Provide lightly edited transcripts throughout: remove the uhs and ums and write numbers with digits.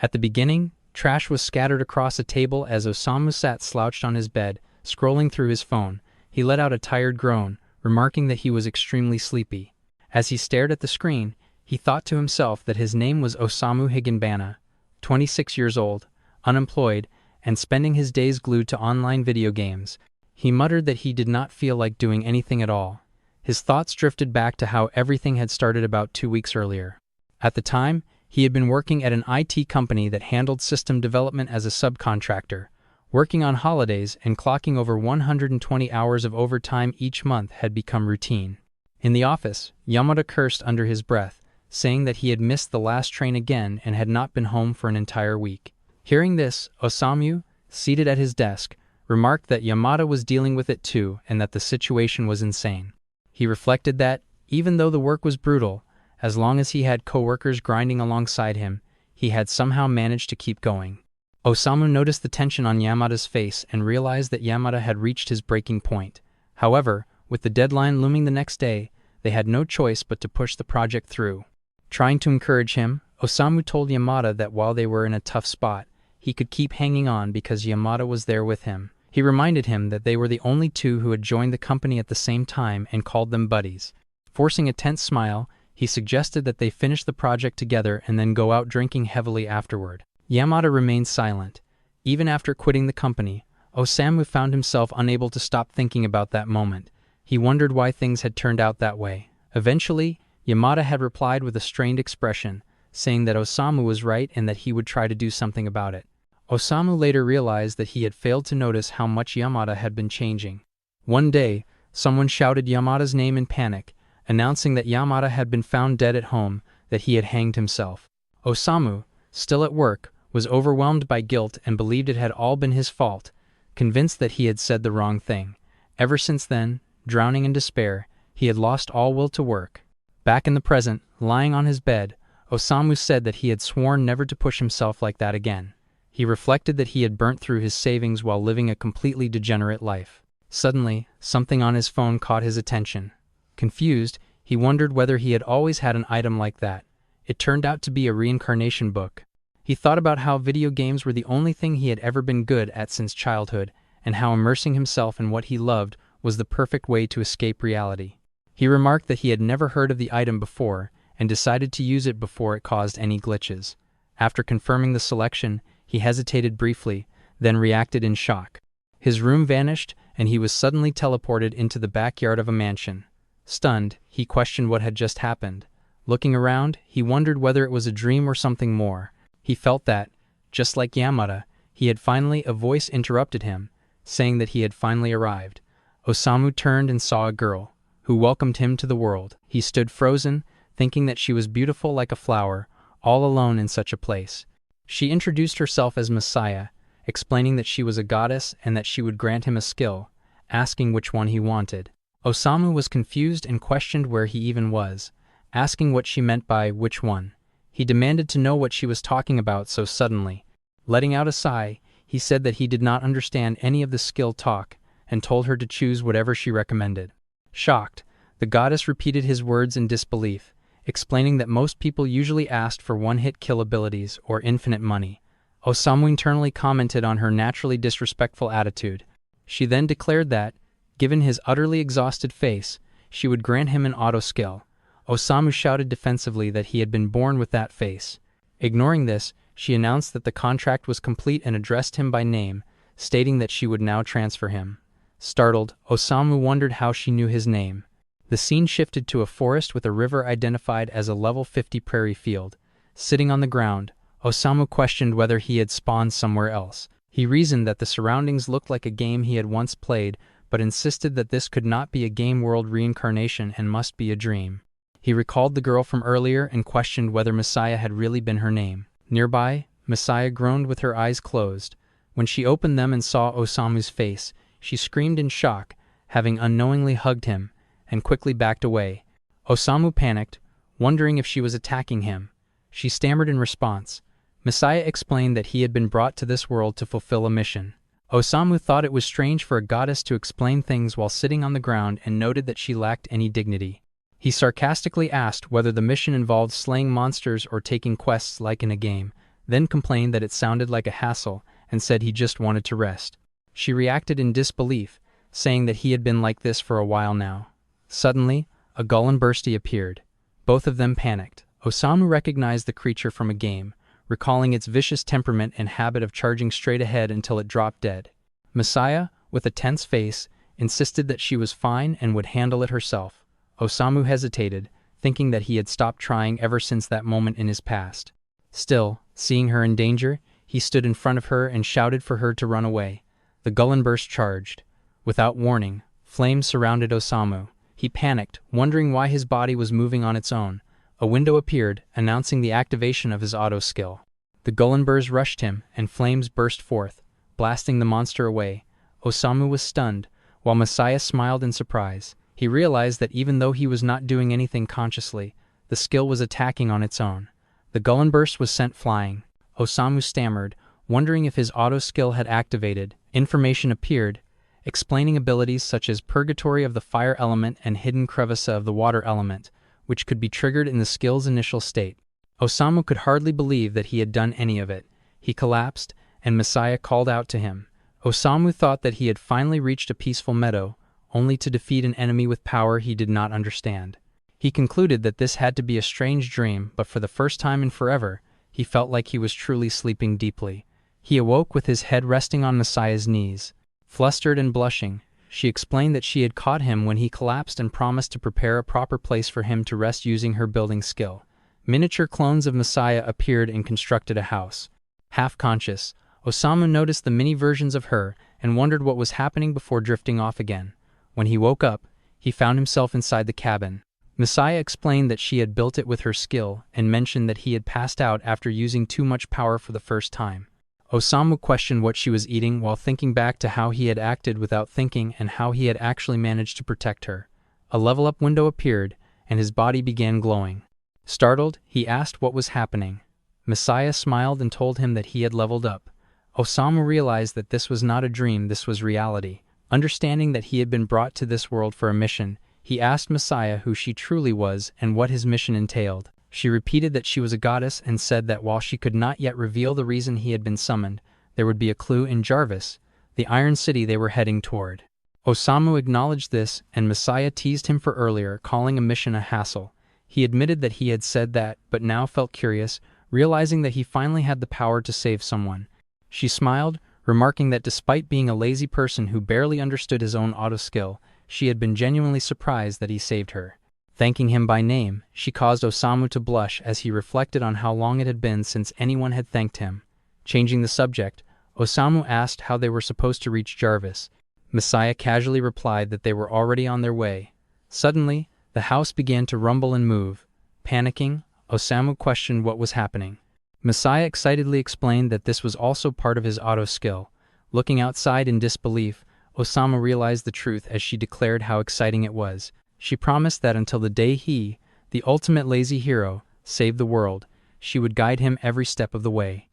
At the beginning, trash was scattered across a table as Osamu sat slouched on his bed, scrolling through his phone. He let out a tired groan, remarking that he was extremely sleepy. As he stared at the screen, he thought to himself that his name was Osamu Higinbana, 26 years old, unemployed, and spending his days glued to online video games. He muttered that he did not feel like doing anything at all. His thoughts drifted back to how everything had started about 2 weeks earlier. At the time, he had been working at an IT company that handled system development as a subcontractor. Working on holidays and clocking over 120 hours of overtime each month had become routine. In the office, Yamada cursed under his breath, saying that he had missed the last train again and had not been home for an entire week. Hearing this, Osamu, seated at his desk, remarked that Yamada was dealing with it too and that the situation was insane. He reflected that, even though the work was brutal, as long as he had coworkers grinding alongside him, he had somehow managed to keep going. Osamu noticed the tension on Yamada's face and realized that Yamada had reached his breaking point. However, with the deadline looming the next day, they had no choice but to push the project through. Trying to encourage him, Osamu told Yamada that while they were in a tough spot, he could keep hanging on because Yamada was there with him. He reminded him that they were the only two who had joined the company at the same time and called them buddies. Forcing a tense smile, he suggested that they finish the project together and then go out drinking heavily afterward. Yamada remained silent. Even after quitting the company, Osamu found himself unable to stop thinking about that moment. He wondered why things had turned out that way. Eventually, Yamada had replied with a strained expression, saying that Osamu was right and that he would try to do something about it. Osamu later realized that he had failed to notice how much Yamada had been changing. One day, someone shouted Yamada's name in panic, announcing that Yamada had been found dead at home, that he had hanged himself. Osamu, still at work, was overwhelmed by guilt and believed it had all been his fault, convinced that he had said the wrong thing. Ever since then, drowning in despair, he had lost all will to work. Back in the present, lying on his bed, Osamu said that he had sworn never to push himself like that again. He reflected that he had burnt through his savings while living a completely degenerate life. Suddenly, something on his phone caught his attention. Confused, he wondered whether he had always had an item like that. It turned out to be a reincarnation book. He thought about how video games were the only thing he had ever been good at since childhood, and how immersing himself in what he loved was the perfect way to escape reality. He remarked that he had never heard of the item before, and decided to use it before it caused any glitches. After confirming the selection, he hesitated briefly, then reacted in shock. His room vanished, and he was suddenly teleported into the backyard of a mansion. Stunned, he questioned what had just happened. Looking around, he wondered whether it was a dream or something more. He felt that, just like Yamada, a voice interrupted him, saying that he had finally arrived. Osamu turned and saw a girl, who welcomed him to the world. He stood frozen, thinking that she was beautiful like a flower, all alone in such a place. She introduced herself as Messiah, explaining that she was a goddess and that she would grant him a skill, asking which one he wanted. Osamu was confused and questioned where he even was, asking what she meant by which one. He demanded to know what she was talking about so suddenly. Letting out a sigh, he said that he did not understand any of the skill talk and told her to choose whatever she recommended. Shocked, the goddess repeated his words in disbelief, explaining that most people usually asked for one-hit kill abilities or infinite money. Osamu internally commented on her naturally disrespectful attitude. She then declared that, given his utterly exhausted face, she would grant him an auto skill. Osamu shouted defensively that he had been born with that face. Ignoring this, she announced that the contract was complete and addressed him by name, stating that she would now transfer him. Startled, Osamu wondered how she knew his name. The scene shifted to a forest with a river identified as a level 50 prairie field. Sitting on the ground, Osamu questioned whether he had spawned somewhere else. He reasoned that the surroundings looked like a game he had once played, but insisted that this could not be a game world reincarnation and must be a dream. He recalled the girl from earlier and questioned whether Messiah had really been her name. Nearby, Messiah groaned with her eyes closed. When she opened them and saw Osamu's face, she screamed in shock, having unknowingly hugged him, and quickly backed away. Osamu panicked, wondering if she was attacking him. She stammered in response. Messiah explained that he had been brought to this world to fulfill a mission. Osamu thought it was strange for a goddess to explain things while sitting on the ground and noted that she lacked any dignity. He sarcastically asked whether the mission involved slaying monsters or taking quests like in a game. then complained that it sounded like a hassle and said he just wanted to rest. She reacted in disbelief, saying that he had been like this for a while now. Suddenly, a gull and bursty appeared. Both of them panicked. Osamu recognized the creature from a game, recalling its vicious temperament and habit of charging straight ahead until it dropped dead. Messiah, with a tense face, insisted that she was fine and would handle it herself. Osamu hesitated, thinking that he had stopped trying ever since that moment in his past. Still, seeing her in danger, he stood in front of her and shouted for her to run away. The Gullenburst charged. Without warning, flames surrounded Osamu. He panicked, wondering why his body was moving on its own. A window appeared, announcing the activation of his auto skill. The Gullenburst rushed him, and flames burst forth, blasting the monster away. Osamu was stunned, while Messiah smiled in surprise. He realized that even though he was not doing anything consciously, the skill was attacking on its own. The Gullenburst was sent flying. Osamu stammered, wondering if his auto skill had activated. Information appeared, explaining abilities such as Purgatory of the Fire Element and Hidden Crevice of the Water Element, which could be triggered in the skill's initial state. Osamu could hardly believe that he had done any of it. He collapsed, and Messiah called out to him. Osamu thought that he had finally reached a peaceful meadow, only to defeat an enemy with power he did not understand. He concluded that this had to be a strange dream, but for the first time in forever, he felt like he was truly sleeping deeply. He awoke with his head resting on Messiah's knees. Flustered and blushing, she explained that she had caught him when he collapsed and promised to prepare a proper place for him to rest using her building skill. Miniature clones of Messiah appeared and constructed a house. Half-conscious, Osamu noticed the mini versions of her and wondered what was happening before drifting off again. When he woke up, he found himself inside the cabin. Messiah explained that she had built it with her skill and mentioned that he had passed out after using too much power for the first time. Osamu questioned what she was eating while thinking back to how he had acted without thinking and how he had actually managed to protect her. A level-up window appeared, and his body began glowing. Startled, he asked what was happening. Messiah smiled and told him that he had leveled up. Osamu realized that this was not a dream, this was reality. Understanding that he had been brought to this world for a mission, he asked Messiah who she truly was and what his mission entailed. She repeated that she was a goddess and said that while she could not yet reveal the reason he had been summoned, there would be a clue in Jarvis, the Iron City they were heading toward. Osamu acknowledged this, and Messiah teased him for earlier calling a mission a hassle. He admitted that he had said that, but now felt curious, realizing that he finally had the power to save someone. She smiled, remarking that despite being a lazy person who barely understood his own auto skill, she had been genuinely surprised that he saved her. Thanking him by name, she caused Osamu to blush as he reflected on how long it had been since anyone had thanked him. Changing the subject, Osamu asked how they were supposed to reach Jarvis. Messiah casually replied that they were already on their way. Suddenly, the house began to rumble and move. Panicking, Osamu questioned what was happening. Messiah excitedly explained that this was also part of his auto skill. Looking outside in disbelief, Osamu realized the truth as she declared how exciting it was. She promised that until the day he, the ultimate lazy hero, saved the world, she would guide him every step of the way.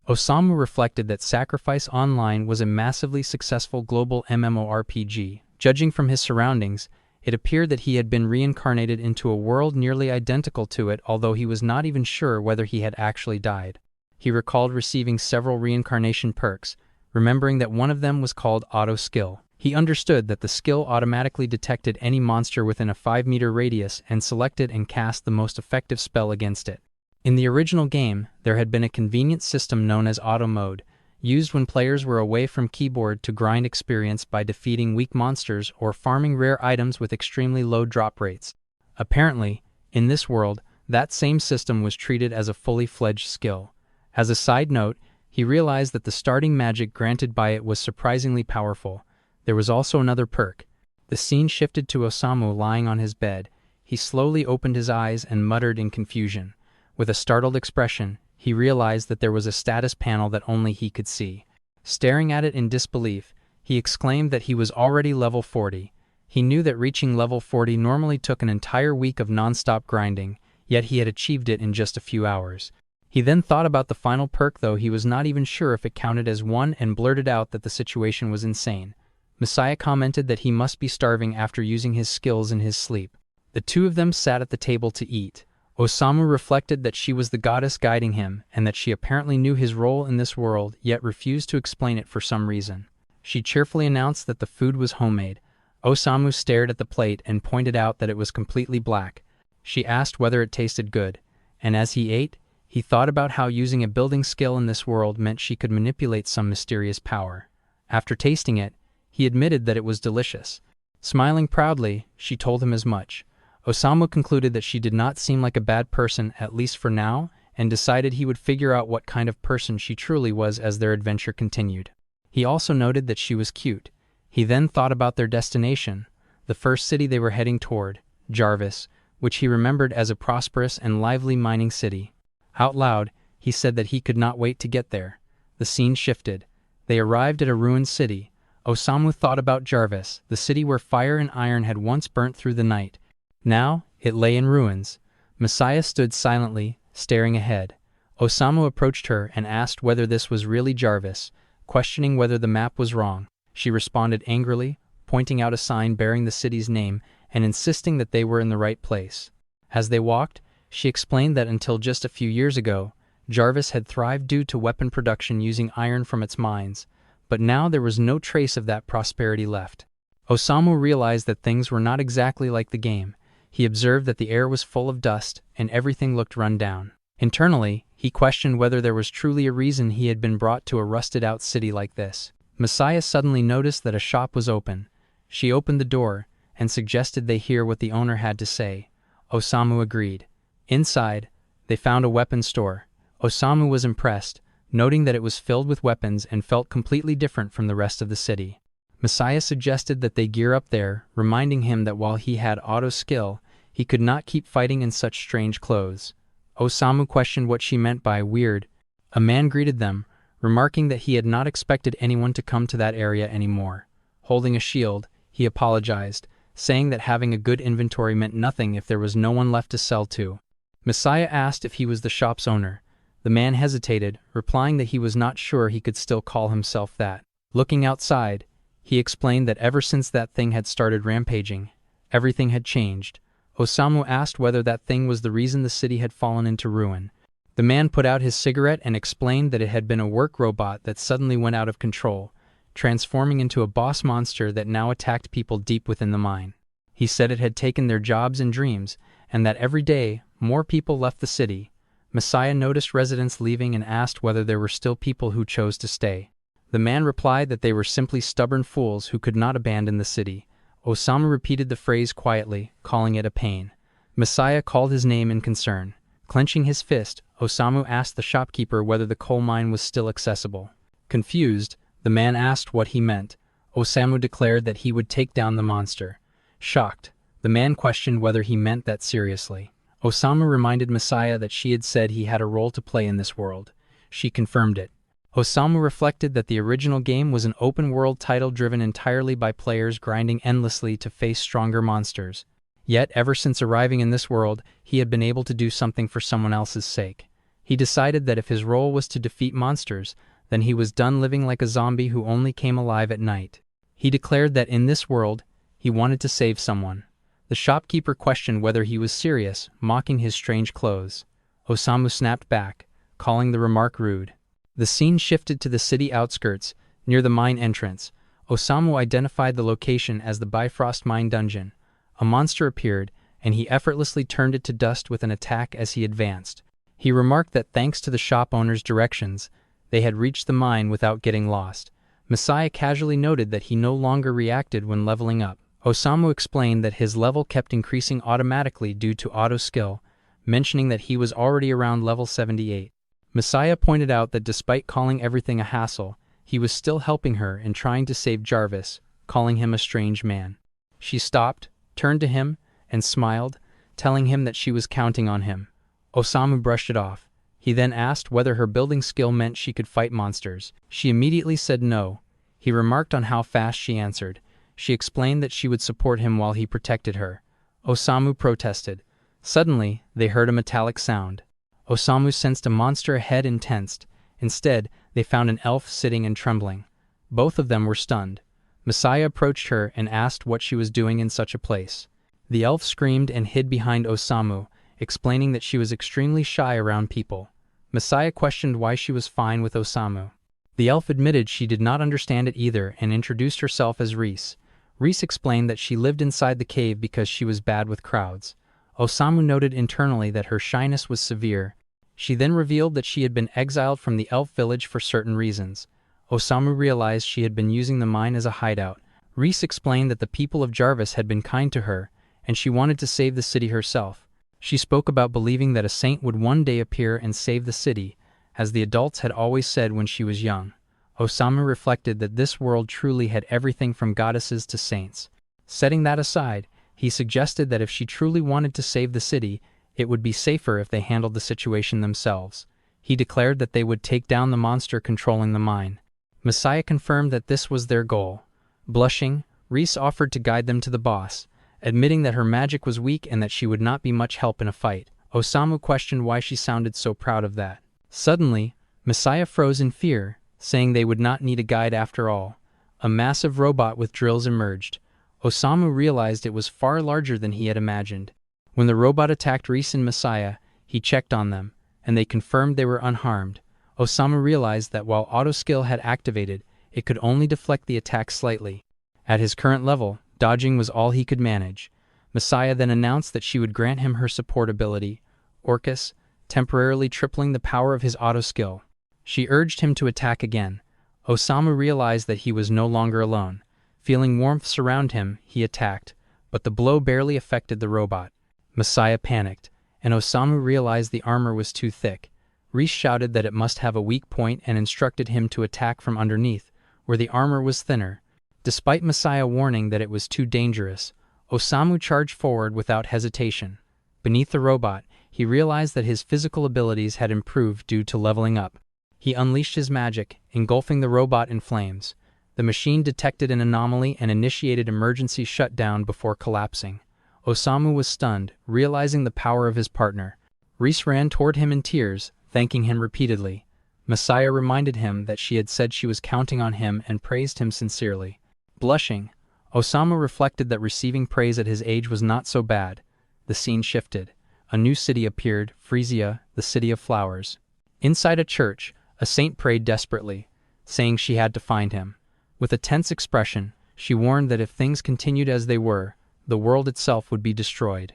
Osamu reflected that Sacrifice Online was a massively successful global MMORPG. Judging from his surroundings, it appeared that he had been reincarnated into a world nearly identical to it, although he was not even sure whether he had actually died. He recalled receiving several reincarnation perks, remembering that one of them was called Auto Skill. He understood that the skill automatically detected any monster within a 5-meter radius and selected and cast the most effective spell against it. In the original game, there had been a convenient system known as Auto Mode, used when players were away from keyboard to grind experience by defeating weak monsters or farming rare items with extremely low drop rates. Apparently, in this world, that same system was treated as a fully fledged skill. As a side note, he realized that the starting magic granted by it was surprisingly powerful. There was also another perk. The scene shifted to Osamu lying on his bed. He slowly opened his eyes and muttered in confusion. With a startled expression, he realized that there was a status panel that only he could see. Staring at it in disbelief, he exclaimed that he was already level 40. He knew that reaching level 40 normally took an entire week of non-stop grinding, yet he had achieved it in just a few hours. He then thought about the final perk, though he was not even sure if it counted as one, and blurted out that the situation was insane. Messiah commented that he must be starving after using his skills in his sleep. The two of them sat at the table to eat. Osamu reflected that she was the goddess guiding him and that she apparently knew his role in this world yet refused to explain it for some reason. She cheerfully announced that the food was homemade. Osamu stared at the plate and pointed out that it was completely black. She asked whether it tasted good, and as he ate, he thought about how using a building skill in this world meant she could manipulate some mysterious power. After tasting it, he admitted that it was delicious. Smiling proudly, she told him as much. Osamu concluded that she did not seem like a bad person, at least for now, and decided he would figure out what kind of person she truly was as their adventure continued. He also noted that she was cute. He then thought about their destination, the first city they were heading toward, Jarvis, which he remembered as a prosperous and lively mining city. Out loud, he said that he could not wait to get there. The scene shifted. They arrived at a ruined city. Osamu thought about Jarvis, the city where fire and iron had once burnt through the night. Now, it lay in ruins. Messiah stood silently, staring ahead. Osamu approached her and asked whether this was really Jarvis, questioning whether the map was wrong. She responded angrily, pointing out a sign bearing the city's name and insisting that they were in the right place. As they walked, she explained that until just a few years ago, Jarvis had thrived due to weapon production using iron from its mines, but now there was no trace of that prosperity left. Osamu realized that things were not exactly like the game. He observed that the air was full of dust and everything looked run down. Internally, he questioned whether there was truly a reason he had been brought to a rusted-out city like this. Messiah suddenly noticed that a shop was open. She opened the door and suggested they hear what the owner had to say. Osamu agreed. Inside, they found a weapon store. Osamu was impressed, noting that it was filled with weapons and felt completely different from the rest of the city. Messiah suggested that they gear up there, reminding him that while he had auto skill, he could not keep fighting in such strange clothes. Osamu questioned what she meant by weird. A man greeted them, remarking that he had not expected anyone to come to that area anymore. Holding a shield, he apologized, saying that having a good inventory meant nothing if there was no one left to sell to. Messiah asked if he was the shop's owner. The man hesitated, replying that he was not sure he could still call himself that. Looking outside, he explained that ever since that thing had started rampaging, everything had changed. Osamu asked whether that thing was the reason the city had fallen into ruin. The man put out his cigarette and explained that it had been a work robot that suddenly went out of control, transforming into a boss monster that now attacked people deep within the mine. He said it had taken their jobs and dreams, and that every day, more people left the city. Messiah noticed residents leaving and asked whether there were still people who chose to stay. The man replied that they were simply stubborn fools who could not abandon the city. Osamu repeated the phrase quietly, calling it a pain. Messiah called his name in concern. Clenching his fist, Osamu asked the shopkeeper whether the coal mine was still accessible. Confused, the man asked what he meant. Osamu declared that he would take down the monster. Shocked, the man questioned whether he meant that seriously. Osamu reminded Messiah that she had said he had a role to play in this world. She confirmed it. Osamu reflected that the original game was an open-world title driven entirely by players grinding endlessly to face stronger monsters. Yet, ever since arriving in this world, he had been able to do something for someone else's sake. He decided that if his role was to defeat monsters, then he was done living like a zombie who only came alive at night. He declared that in this world, he wanted to save someone. The shopkeeper questioned whether he was serious, mocking his strange clothes. Osamu snapped back, calling the remark rude. The scene shifted to the city outskirts, near the mine entrance. Osamu identified the location as the Bifrost Mine Dungeon. A monster appeared, and he effortlessly turned it to dust with an attack as he advanced. He remarked that thanks to the shop owner's directions, they had reached the mine without getting lost. Messiah casually noted that he no longer reacted when leveling up. Osamu explained that his level kept increasing automatically due to auto skill, mentioning that he was already around level 78. Messiah pointed out that despite calling everything a hassle, he was still helping her and trying to save Jarvis, calling him a strange man. She stopped, turned to him, and smiled, telling him that she was counting on him. Osamu brushed it off. He then asked whether her building skill meant she could fight monsters. She immediately said no. He remarked on how fast she answered. She explained that she would support him while he protected her. Osamu protested. Suddenly, they heard a metallic sound. Osamu sensed a monster ahead and tensed. Instead, they found an elf sitting and trembling. Both of them were stunned. Messiah approached her and asked what she was doing in such a place. The elf screamed and hid behind Osamu, explaining that she was extremely shy around people. Messiah questioned why she was fine with Osamu. The elf admitted she did not understand it either and introduced herself as Reese. Reese explained that she lived inside the cave because she was bad with crowds. Osamu noted internally that her shyness was severe. She then revealed that she had been exiled from the elf village for certain reasons. Osamu realized she had been using the mine as a hideout. Reese explained that the people of Jarvis had been kind to her, and she wanted to save the city herself. She spoke about believing that a saint would one day appear and save the city, as the adults had always said when she was young. Osamu reflected that this world truly had everything from goddesses to saints. Setting that aside, he suggested that if she truly wanted to save the city, it would be safer if they handled the situation themselves. He declared that they would take down the monster controlling the mine. Messiah confirmed that this was their goal. Blushing, Reese offered to guide them to the boss, admitting that her magic was weak and that she would not be much help in a fight. Osamu questioned why she sounded so proud of that. Suddenly, Messiah froze in fear, saying they would not need a guide after all. A massive robot with drills emerged. Osamu realized it was far larger than he had imagined. When the robot attacked Reese and Messiah, he checked on them, and they confirmed they were unharmed. Osamu realized that while auto skill had activated, it could only deflect the attack slightly. At his current level, dodging was all he could manage. Messiah then announced that she would grant him her support ability, Orcus, temporarily tripling the power of his auto skill. She urged him to attack again. Osamu realized that he was no longer alone. Feeling warmth surround him, he attacked, but the blow barely affected the robot. Messiah panicked, and Osamu realized the armor was too thick. Reese shouted that it must have a weak point and instructed him to attack from underneath, where the armor was thinner. Despite Messiah warning that it was too dangerous, Osamu charged forward without hesitation. Beneath the robot, he realized that his physical abilities had improved due to leveling up. He unleashed his magic, engulfing the robot in flames. The machine detected an anomaly and initiated emergency shutdown before collapsing. Osamu was stunned, realizing the power of his partner. Reese ran toward him in tears, thanking him repeatedly. Messiah reminded him that she had said she was counting on him and praised him sincerely. Blushing, Osamu reflected that receiving praise at his age was not so bad. The scene shifted. A new city appeared, Frisia, the city of flowers. Inside a church, a saint prayed desperately, saying she had to find him. With a tense expression, she warned that if things continued as they were, the world itself would be destroyed.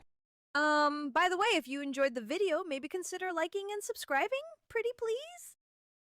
By the way, if you enjoyed the video, maybe consider liking and subscribing, pretty please?